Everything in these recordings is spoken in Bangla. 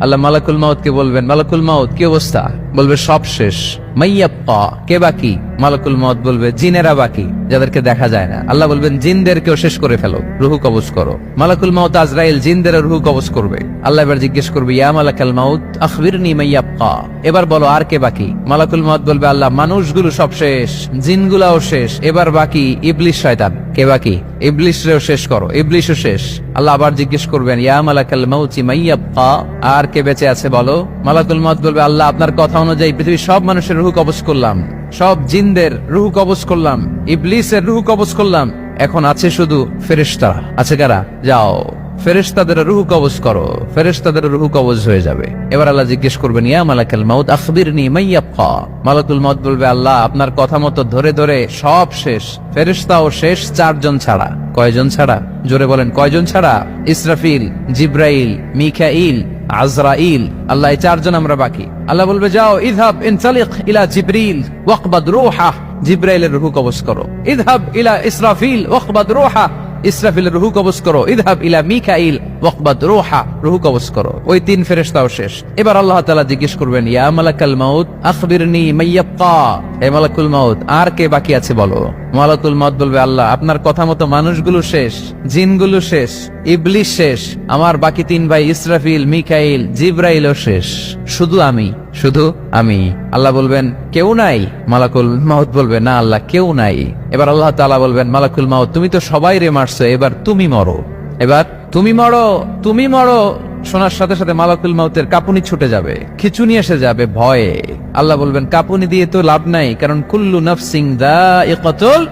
আল্লাহ মালাকুল মাউতকে বলবেন, মালাকুল মাউত কি অবস্থা? বলবে সব শেষ। মাইয়াব্বা, কে বাকি? মালাকুল মাউত বলবে জিনেরা বাকি, যাদেরকে দেখা যায় না। আল্লাহ বলবেন জিনদেরকেও শেষ করে ফেলো, রুহু কবজ করো। মালাকুল মাউত আজরাইল জিনদের রুহু কবজ করবে। আল্লাহ এবার জিজ্ঞেস করবে, ইয়া মালাকাল মাউত আখবিরনি মাইয়াব্বা, এবার বলো আর কে বাকি? মালাকুল মাউত বলবে, আল্লাহ মানুষগুলো সব শেষ, জিনগুলাও শেষ, এবার বাকি ইবলিস শয়তান। কে বাকি? ইবলিসরেও শেষ করো, ইবলিসও শেষ। আল্লাহ আবার জিজ্ঞেস করবেন, ইয়া মালাকাল মাউতি মাইয়াব্বা, আর কে বেঁচে আছে বলো? মালাকুল মাউত বলবে, আল্লাহ আপনার কথা অনুযায়ী পৃথিবীর সব মানুষের রুহু কবজ করলাম, সব জিনদের রুহু কবজ করলাম, ইবলিসের রুহু কবজ করলাম, এখন আছে শুধু ফেরেশতারা। আছে কারা? যাও ফেরেশতাদের রুহু কবজ করো। ফেরেশতাদের রুহু কবজ হয়ে যাবে। এবার আল্লাহ জিজ্ঞেস করবেন, ইয়া মালাকাল মাউত আখবিরনি মাইয়াব্বা। মালাকুল মাউত বলবে, আল্লাহ আপনার কথা মতো ধরে ধরে সব শেষ, ফেরেশতাও শেষ, 4 জন ছাড়া। কয়জন ছাড়া? জোরে বলেন, কয়জন ছাড়া? ইসরাফিল, জিব্রাইল, মিকাইল, আজরাইল। আল্লাহ এই 4 জন আমরা বাকি। আল্লাহ বলবে, যাও ইযহাব ইনতালিক ইলা জিবরিল ওয়াকবাদ রূহা, জিব্রাইলের রুহু কবজ করো। ইযহাব ইলা ইসরাফিল ওয়াকবাদ রূহা, ইসরাফিলের রুহু কবজ করো। ইযহাব ইলা মিকাইল ওয়াকবাদ রূহা, রুহু কবজ করো। ওই 3 ফেরেশতাও শেষ। এবার আল্লাহ তাআলা জিজ্ঞেস করবেন, ইয়া মালাকাল মাউত আখবিরনি মাইয়াব্বা, হে মালাকুল মাউত আর কে বাকি আছে বলো? মালাকুল মাউত বলবে, আল্লাহ আপনার কথা মতো মানুষগুলো শেষ, জিনগুলো শেষ, ইবলিস শেষ, আমার বাকি 3 ভাই ইসরাফিল, মিকাইল, জিব্রাইলও শেষ, শুধু আমি, শুধু আমি। আল্লাহ বলবেন, কেউ নাই? মালাকুল মাউত বলবে, না আল্লাহ কেউ নাই। এবার আল্লাহ তাআলা বলবেন, মালাকুল মাউত তুমি তো সবাই রে মারছো, এবার তুমি মরো, এবার তুমি মরো, তুমি মরো। শোনার সাথে সাথে মালাকুল মাউতের কাঁপুনি ছুটে যাবে, খিচুনি এসে যাবে ভয়ে। আল্লাহ বলবেন, কাঁপুনি দিয়ে তো লাভ নাই, কারণ কুল্লু নাফসিন যায়িকাতুল।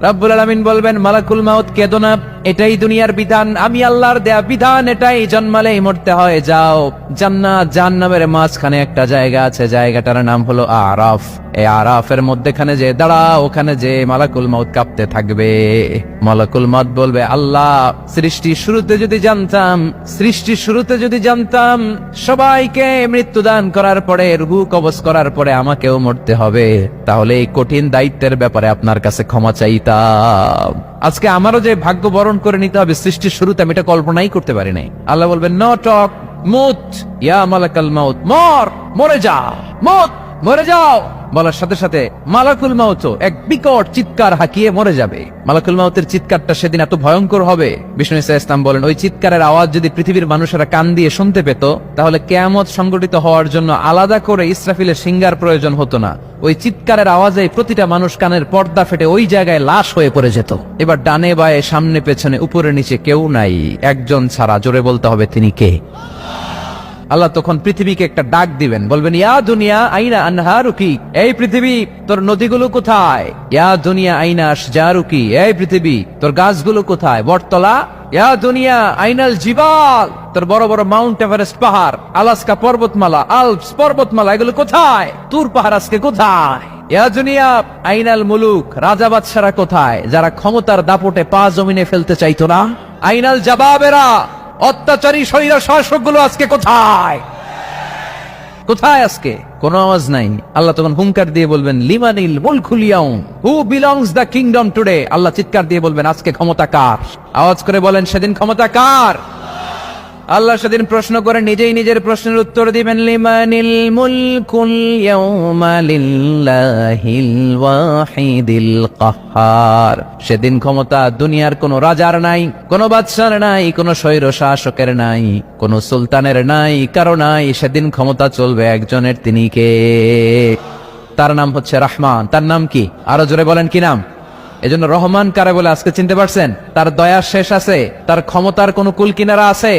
রব্বুল আলামিন বলবেন, মালাকুল মাউত কেঁদো না, এটাই দুনিয়ার বিধান, আমি আল্লাহর দেয়া বিধান, এটাই জন্মালেই মরতে হয়। যাও জান্নাত জাহান্নামের মাঝখানে একটা জায়গা আছে, জায়গাটার নাম হলো আরাফ। এই আরাফের মধ্যখানে যে দাঁড়াও, ওখানে যে মালাকুল মাউত কাঁপতে থাকবে। মালাকুল মাউত বলবে, আল্লাহ সৃষ্টির শুরুতে যদি জানতাম, সৃষ্টির শুরুতে যদি জানতাম সবাইকে মৃত্যুদান করার পরে, রুহু কবজ করার পরে আমাকেও মরতে হবে, তাহলে এই কঠিন দায়িত্বের ব্যাপারে আপনার কাছে ক্ষমা চাইতাম। আজকে আমারও যে ভাগ্য বরণ করে নিতে হবে সৃষ্টির শুরুতে, আমি এটা কল্পনাই করতে পারি নাই। আল্লাহ বলবেন, নো টক, মুত ইয়া মালাকাল মাউত, মর, মরে যা, মুত, মরে যাও। বলার সাথে সাথে মালাকুল মাউত এক বিকট চিৎকার হাঁকিয়ে মরে যাবে। মালাকুল মাউতের চিৎকারটা সেদিন এত ভয়ঙ্কর হবে, বিষ্ণু ঈসা ইসলাম বলেন, ওই চিৎকারের আওয়াজ যদি পৃথিবীর মানুষেরা কান দিয়ে শুনতে পেত, তাহলে কিয়ামত সংগঠিত হওয়ার জন্য আলাদা করে ইসরাফিলের সিঙ্গার প্রয়োজন হতো না। ওই চিৎকারের আওয়াজে প্রতিটা মানুষ কানের পর্দা ফেটে ওই জায়গায় লাশ হয়ে পড়ে যেত। এবার ডানে বায়ে সামনে পেছনে উপরে নিচে কেউ নাই, একজন ছাড়া। জোরে বলতে হবে, তিনি কে? আল্লাহ তখন পৃথিবীকে একটা ডাক দিবেন, বলবেন, ইয়া দুনিয়া আইনা আনহারুকি, এই পৃথিবী তোর নদীগুলো কোথায়? ইয়া দুনিয়া আইনা আশজারুকি, এই পৃথিবী তোর গাছগুলো কোথায়? বটতলা। ইয়া দুনিয়া আইনাল জিবাল, তোর বড় বড় মাউন্ট এভারেস্ট পাহাড়, আলাস্কা পর্বতমালা, আলপস পর্বতমালা, এগুলো কোথায়? তুর পাহাড় আজকে কোথায়? ইয়া দুনিয়া আইনাল মুলুক, রাজা বাদশারা কোথায়, যারা ক্ষমতার দাপটে পা জমিনে ফেলতে চাইতো না? আইনাল জাবাবেরা, অত্যাচারী স্বৈর শাসকগুলো আজকে কোথায়? কোথায় আজকে? কোন আওয়াজ নাই। আল্লাহ তখন হুঙ্কার দিয়ে বলবেন, লিমানিল মুলকুল ইয়াউম, who belongs the kingdom today. Allah চিৎকার দিয়ে বলবেন, আজকে ক্ষমতা কার? আওয়াজ করে বলেন, সেদিন ক্ষমতা কার? আল্লাহ সেদিন প্রশ্ন করে নিজেই নিজের প্রশ্নের উত্তর দিবেন, লিমানিল মুলকুল ইয়াউমা লিল্লাহিল ওয়াহিদিল কাহ্হার। সেদিন ক্ষমতা দুনিয়ার কোন রাজার নাই, কোন বাদশার নাই, কোন স্বৈর শাসকের নাই, কোন সুলতানের নাই, কারো নাই। সেদিন ক্ষমতা চলবে একজনের, তিনি কে? তার নাম হচ্ছে রহমান। তার নাম কি? আরো জোরে বলেন, কি নাম? এজন্য রহমান কারে বলে আজকে চিনতে পারছেন? তার দয়ার শেষ আছে? তার ক্ষমতার কোন কুল কিনারা আছে?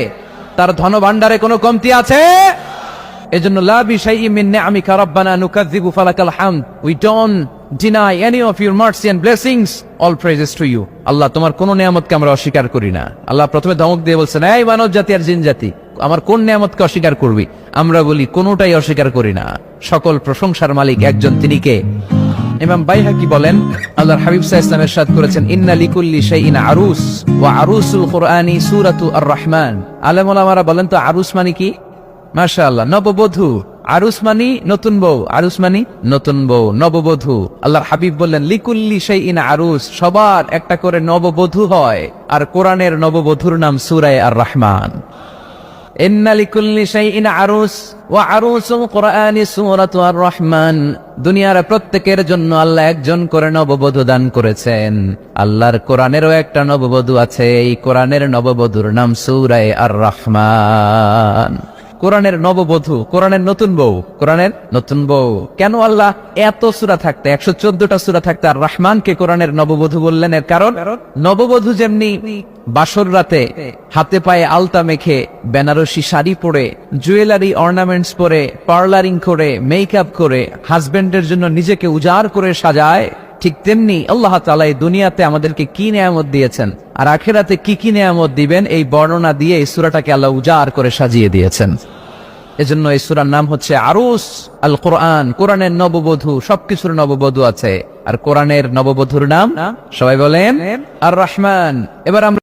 তার ধন ভান্ডারে কোনো কমতি আছে? এজন্য লা বিশাইইন মিন নিআমিকা রাব্বানা নুকাযযিবু ফালাকাল হামদ, we don't deny any of your mercy and blessings, all praises to you. Allah তোমার কোন নিয়ামতকে আমরা অস্বীকার করি না। আল্লাহ প্রথমে ধমক দিয়ে বলছেন, এই মানব জাতি আর জিন জাতি, আমার কোন নিয়ামতকে অস্বীকার করবি? আমরা বলি কোনটাই অস্বীকার করি না। সকল প্রশংসার মালিক একজন, তিনি কে? ইমাম বাইহাকি বলেন, আল্লাহর হাবিব সাল্লাল্লাহু আলাইহি ওয়াসাল্লাম ইরশাদ করেছেন, ইন্না লিকুল্লি শাইইন আরুস ওয়া আরুসুল কুরআনি সূরাতু আর-রাহমান। আলেম ওলামারা বলেন তো আরুস মানে কি? মাশাআল্লাহ, নববধূ। আরুস মানি নতুন বউ, আরুস মানি নতুন বউ, নববধূ। আল্লাহর হাবিব বললেন, লিকুল্লি শাইইন আরুস, সবার একটা করে নববধূ হয়। আর কোরআনের নববধূর নাম সূরা আর-রাহমান। ইন্না লিকুল্লি শাইইন আরুস ওয়া আরুসুল কুরআনি সূরাতু আর-রহমান। দুনিয়ার প্রত্যেকের জন্য আল্লাহ একজন করে নববধূ দান করেছেন। আল্লাহর কোরআনেরও একটা নববধূ আছে, এই কোরআনের নববধূর নাম সূরা আর-রহমান। কোরআনের নববধূ, কোরআনের নতুন বউ, কোরআনের নতুন বউ। কেন আল্লাহ এত সূরা থাকতে 114টা সূরা থাকতে আর রহমানকে কোরআনের নববধূ বললেন? এর কারণ নববধূ যেমনি বাসর রাতে হাতে পায়ে আলতা মেখে, বেনারসি শাড়ি পরে, জুয়েলারি অর্নামেন্টস পরে, পার্লারিং করে, মেকআপ করে হাজবেন্ডের জন্য নিজেকে উজাড় করে সাজায়, ঠিক তেমনি আল্লাহ তাআলা এই দুনিয়াতে আমাদেরকে কি নেয়ামত দিয়েছেন আর আখিরাতে কি কি নেয়ামত দিবেন, এই বর্ণনা দিয়ে এই সূরাটাকে আল্লাহ উজাড় করে সাজিয়ে দিয়েছেন। এজন্য এই সূরার নাম হচ্ছে আরুস আল কোরআন। কোরআনের নববধূ, সবকিছুর নববধূ আছে। আর কোরআনের নববধূর নাম সবাই বলেন আর রহমান। এবার আমরা